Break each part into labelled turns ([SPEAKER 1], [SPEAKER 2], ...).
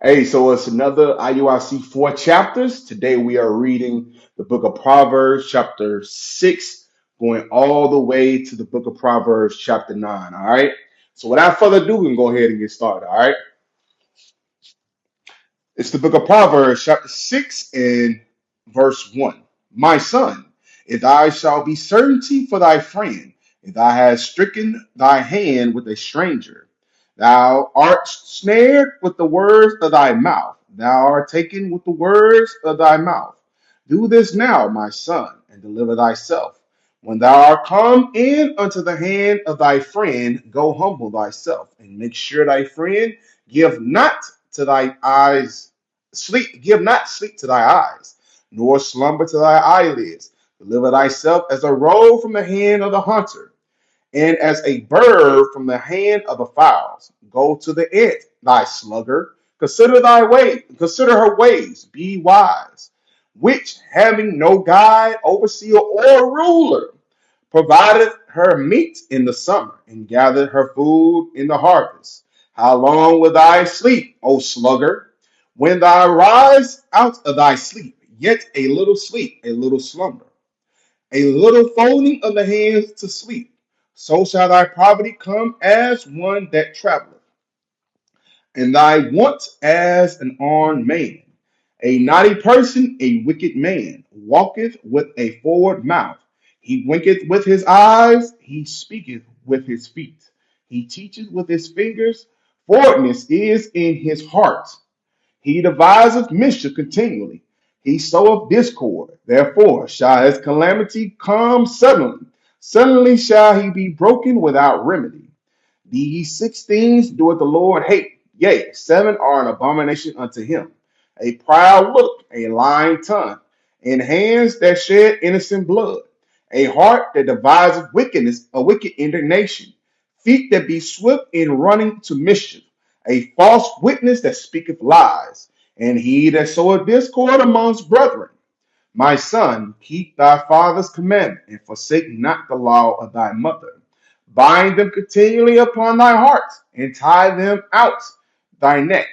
[SPEAKER 1] Hey, so it's another IUIC 4 chapters. Today we are reading the book of Proverbs, chapter 6, going all the way to the book of Proverbs, chapter 9. All right. So without further ado, we can go ahead and get started. All right. It's the book of Proverbs, chapter 6, and verse 1. My son, if thou shalt be certainty for thy friend, if thou hast stricken thy hand with a stranger, thou art snared with the words of thy mouth, thou art taken with the words of thy mouth. Do this now, my son, and deliver thyself. When thou art come in unto the hand of thy friend, go humble thyself, and make sure thy friend give not to thy eyes sleep, give not sleep to thy eyes, nor slumber to thy eyelids. Deliver thyself as a roe from the hand of the hunter, and as a bird from the hand of the fowls. Go to the ant, thy sluggard. Consider thy way, consider her ways, be wise, which having no guide, overseer, or ruler, provided her meat in the summer, and gathered her food in the harvest. How long will thy sleep, O sluggard? When thou rise out of thy sleep, yet a little sleep, a little slumber, a little folding of the hands to sleep. So shall thy poverty come as one that traveleth, and thy want as an armed man. A naughty person, a wicked man, walketh with a forward mouth. He winketh with his eyes, he speaketh with his feet. He teacheth with his fingers, forwardness is in his heart. He deviseth mischief continually. He soweth discord. Therefore shall his calamity come suddenly. Suddenly shall he be broken without remedy. These 6 things doeth the Lord hate. Yea, 7 are an abomination unto him. A proud look, a lying tongue, and hands that shed innocent blood, a heart that deviseth wickedness, a wicked indignation, feet that be swift in running to mischief, a false witness that speaketh lies, and he that soweth discord amongst brethren. My son, keep thy father's commandment, and forsake not the law of thy mother. Bind them continually upon thy heart, and tie them out thy neck.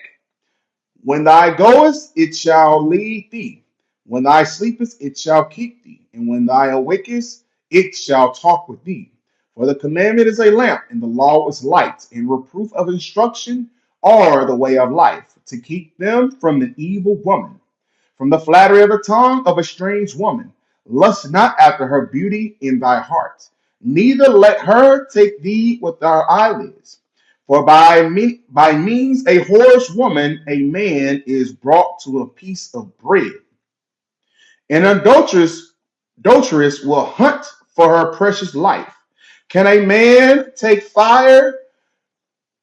[SPEAKER 1] When thou goest, it shall lead thee. When thou sleepest, it shall keep thee. And when thou awakest, it shall talk with thee. For the commandment is a lamp, and the law is light, and reproof of instruction are the way of life, to keep them from the evil woman, from the flattery of the tongue of a strange woman. Lust not after her beauty in thy heart, neither let her take thee with thy eyelids. For by means a whorish woman, a man is brought to a piece of bread. An adulteress will hunt for her precious life. Can a man take fire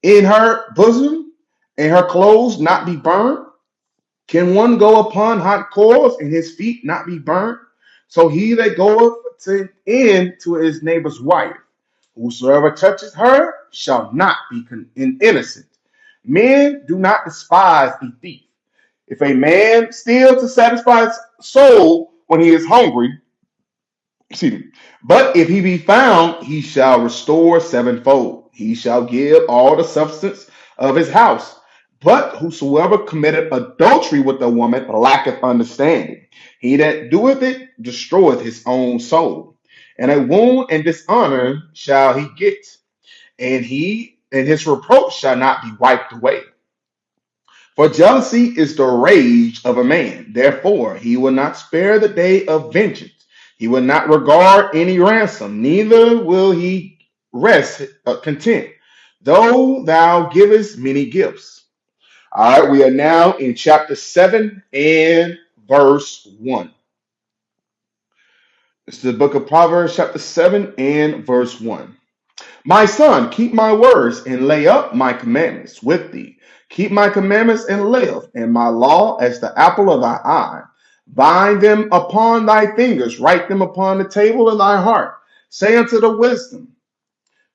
[SPEAKER 1] in her bosom, and her clothes not be burned? Can one go upon hot coals and his feet not be burnt? So he that goeth in to his neighbor's wife, whosoever touches her shall not be innocent. Men do not despise a thief. If a man steal to satisfy his soul when he is hungry, excuse me, but if he be found, he shall restore sevenfold. He shall give all the substance of his house. But whosoever committeth adultery with a woman lacketh understanding. He that doeth it destroyeth his own soul. And a wound and dishonor shall he get, and his reproach shall not be wiped away. For jealousy is the rage of a man. Therefore, he will not spare the day of vengeance. He will not regard any ransom, neither will he rest content, though thou givest many gifts. All right, we are now in chapter 7 and verse 1. It's the book of Proverbs, chapter 7 and verse 1. My son, keep my words and lay up my commandments with thee. Keep my commandments and live, and my law as the apple of thy eye. Bind them upon thy fingers, write them upon the table of thy heart. Say unto the wisdom,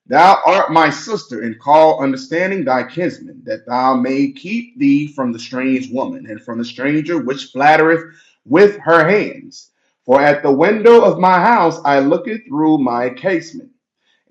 [SPEAKER 1] thou art my sister, and call understanding thy kinsman, that thou may keep thee from the strange woman, and from the stranger which flattereth with her hands. For at the window of my house I looked through my casement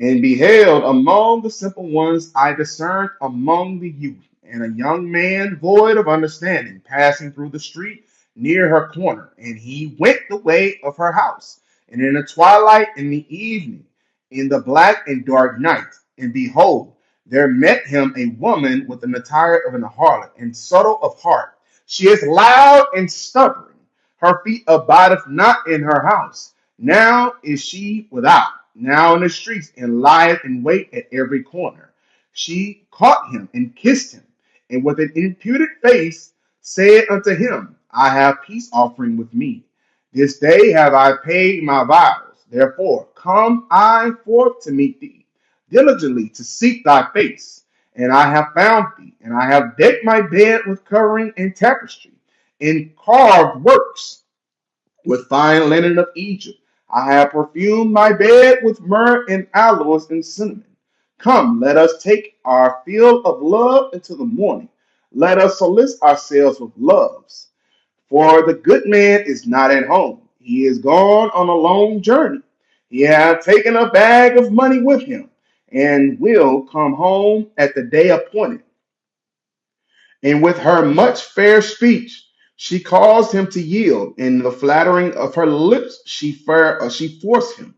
[SPEAKER 1] and beheld among the simple ones, I discerned among the youth and a young man void of understanding, passing through the street near her corner. And he went the way of her house. And in the twilight, in the evening, in the black and dark night, and behold, there met him a woman with an attire of an harlot, and subtle of heart. She is loud and stubborn. Her feet abideth not in her house. Now is she without, now in the streets, and lieth in wait at every corner. She caught him and kissed him, and with an imputed face said unto him, I have peace offering with me. This day have I paid my vows. Therefore, come I forth to meet thee, diligently to seek thy face. And I have found thee, and I have decked my bed with covering and tapestry, in carved works, with fine linen of Egypt. I have perfumed my bed with myrrh and aloes and cinnamon. Come, let us take our fill of love into the morning. Let us solicit ourselves with loves. For the good man is not at home. He is gone on a long journey. He hath taken a bag of money with him, and will come home at the day appointed. And with her much fair speech, she caused him to yield. In the flattering of her lips, she forced him,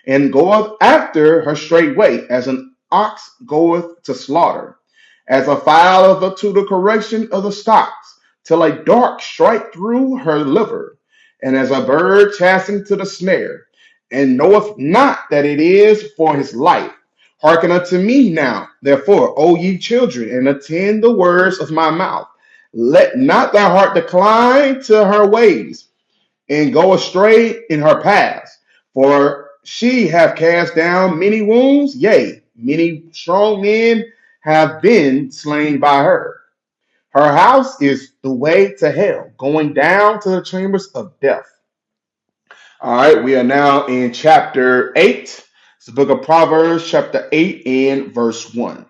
[SPEAKER 1] and goeth after her straightway, as an ox goeth to slaughter, as a fowl to the correction of the stocks, till a dart strike through her liver, and as a bird chastened to the snare, and knoweth not that it is for his life. Hearken unto me now, therefore, O ye children, and attend the words of my mouth. Let not thy heart decline to her ways, and go astray in her paths. For she have cast down many wounds, yea, many strong men have been slain by her. Her house is the way to hell, going down to the chambers of death. All right, we are now in chapter 8. It's the book of Proverbs, chapter 8, and verse 1.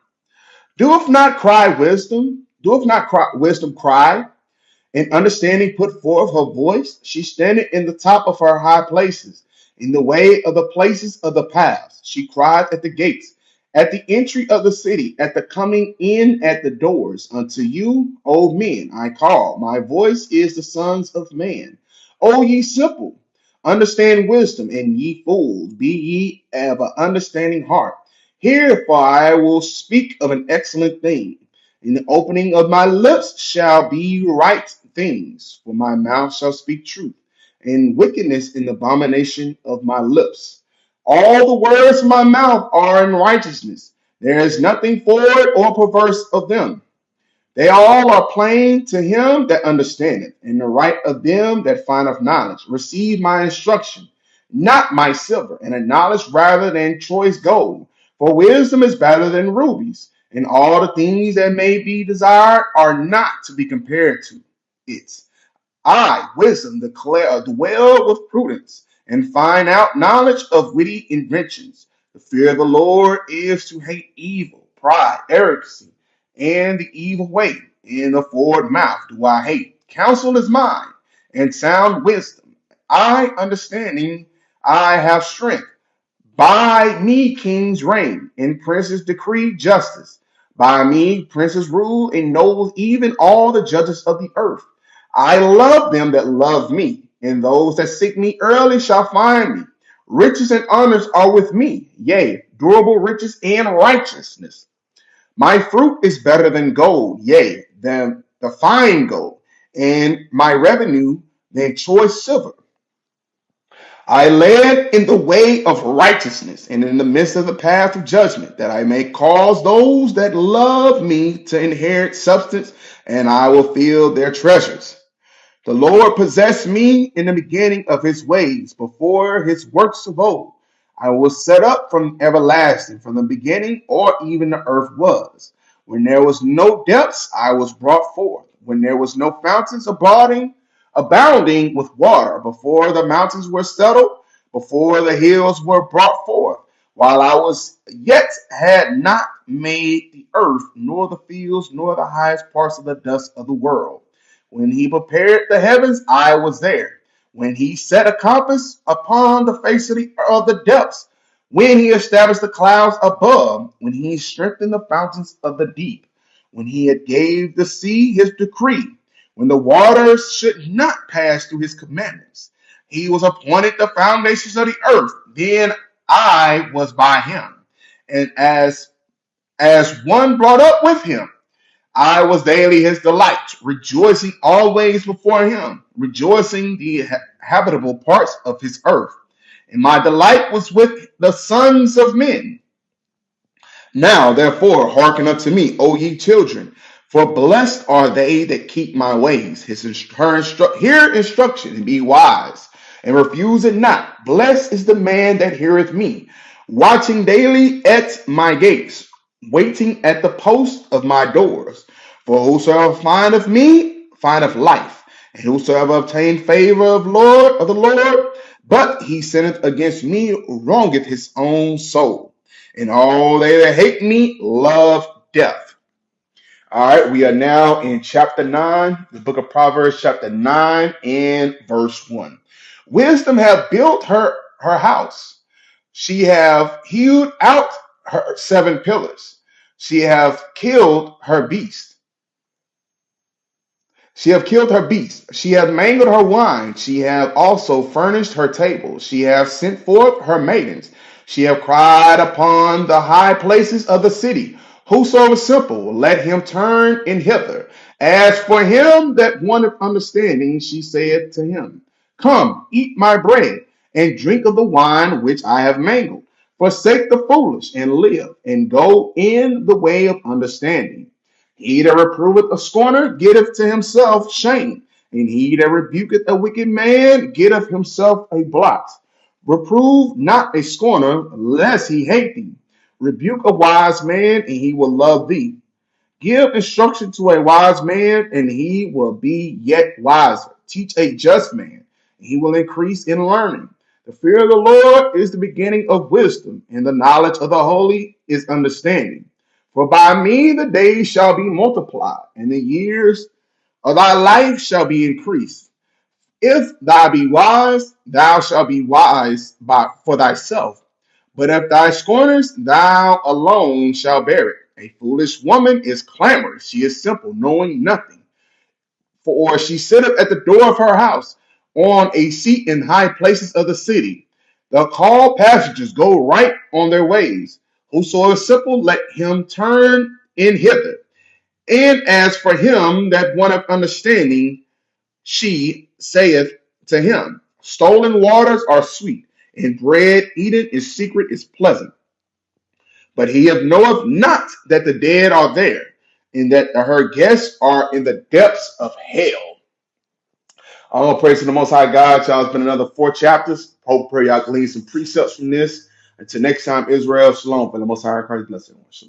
[SPEAKER 1] Doeth not cry, wisdom cry, and understanding put forth her voice? She standeth in the top of her high places, in the way of the places of the paths. She cried at the gates, at the entry of the city, at the coming in at the doors. Unto you, O men, I call. My voice is the sons of man. O ye simple, understand wisdom, and ye fools, be ye of an understanding heart. Hear, for I will speak of an excellent thing. In the opening of my lips shall be right things, for my mouth shall speak truth, and wickedness in the abomination of my lips. All the words of my mouth are in righteousness. There is nothing forward or perverse of them. They all are plain to him that understandeth, and the right of them that findeth knowledge. Receive my instruction, not my silver, and a knowledge rather than choice gold. For wisdom is better than rubies, and all the things that may be desired are not to be compared to it. I, wisdom, dwell with prudence, and find out knowledge of witty inventions. The fear of the Lord is to hate evil, pride, arrogancy, and the evil way. In the forward mouth do I hate. Counsel is mine, and sound wisdom. Understanding, I have strength. By me kings reign, and princes decree justice. By me princes rule, and nobles, even all the judges of the earth. I love them that love me, and those that seek me early shall find me. Riches and honors are with me, yea, durable riches and righteousness. My fruit is better than gold, yea, than the fine gold, and my revenue than choice silver. I led in the way of righteousness and in the midst of the path of judgment, that I may cause those that love me to inherit substance, and I will fill their treasures. The Lord possessed me in the beginning of his ways, before his works of old. I was set up from everlasting, from the beginning, or even the earth was. When there was no depths, I was brought forth. When there was no fountains abounding with water, before the mountains were settled, before the hills were brought forth, while I was yet had not made the earth, nor the fields, nor the highest parts of the dust of the world. When he prepared the heavens, I was there. When he set a compass upon the face of the depths, when he established the clouds above, when he strengthened the fountains of the deep, when he had gave the sea his decree, when the waters should not pass through his commandments. He was appointed the foundations of the earth. Then I was by him, and as one brought up with him, I was daily his delight, rejoicing always before him, rejoicing the habitable parts of his earth. And my delight was with the sons of men. Now, therefore, hearken unto me, O ye children, for blessed are they that keep my ways. Hear instruction and be wise, and refuse it not. Blessed is the man that heareth me, watching daily at my gates, waiting at the post of my doors. For whosoever findeth me findeth life, and whosoever obtain favor of the Lord, but he sinneth against me, wrongeth his own soul. And all they that hate me love death. All right, we are now in chapter 9, the book of Proverbs, chapter 9 and verse 1. Wisdom hath built her house. She have hewed out her 7 pillars. She hath killed her beast. She hath killed her beast. She hath mangled her wine. She hath also furnished her table. She hath sent forth her maidens. She hath cried upon the high places of the city. Whoso is simple, let him turn in hither. As for him that wanteth understanding, she saith to him, Come, eat my bread, and drink of the wine which I have mangled. Forsake the foolish, and live, and go in the way of understanding. He that reproveth a scorner getteth to himself shame, and he that rebuketh a wicked man getteth himself a blot. Reprove not a scorner, lest he hate thee. Rebuke a wise man, and he will love thee. Give instruction to a wise man, and he will be yet wiser. Teach a just man, and he will increase in learning. The fear of the Lord is the beginning of wisdom, and the knowledge of the holy is understanding. For by me the days shall be multiplied, and the years of thy life shall be increased. If thou be wise, thou shalt be wise for thyself. But if thou scornest, thou alone shalt bear it. A foolish woman is clamorous. She is simple, knowing nothing. For she sitteth at the door of her house, on a seat in high places of the city. The called passengers go right on their ways. Whoso is simple, let him turn in hither. And as for him that wanteth understanding, she saith to him, Stolen waters are sweet, and bread eaten in secret is pleasant. But he knoweth not that the dead are there, and that her guests are in the depths of hell. All praise to the Most High God. Y'all, it's been another 4 chapters. Hope pray y'all glean some precepts from this. Until next time, Israel, shalom. For the Most High Christ, blessing.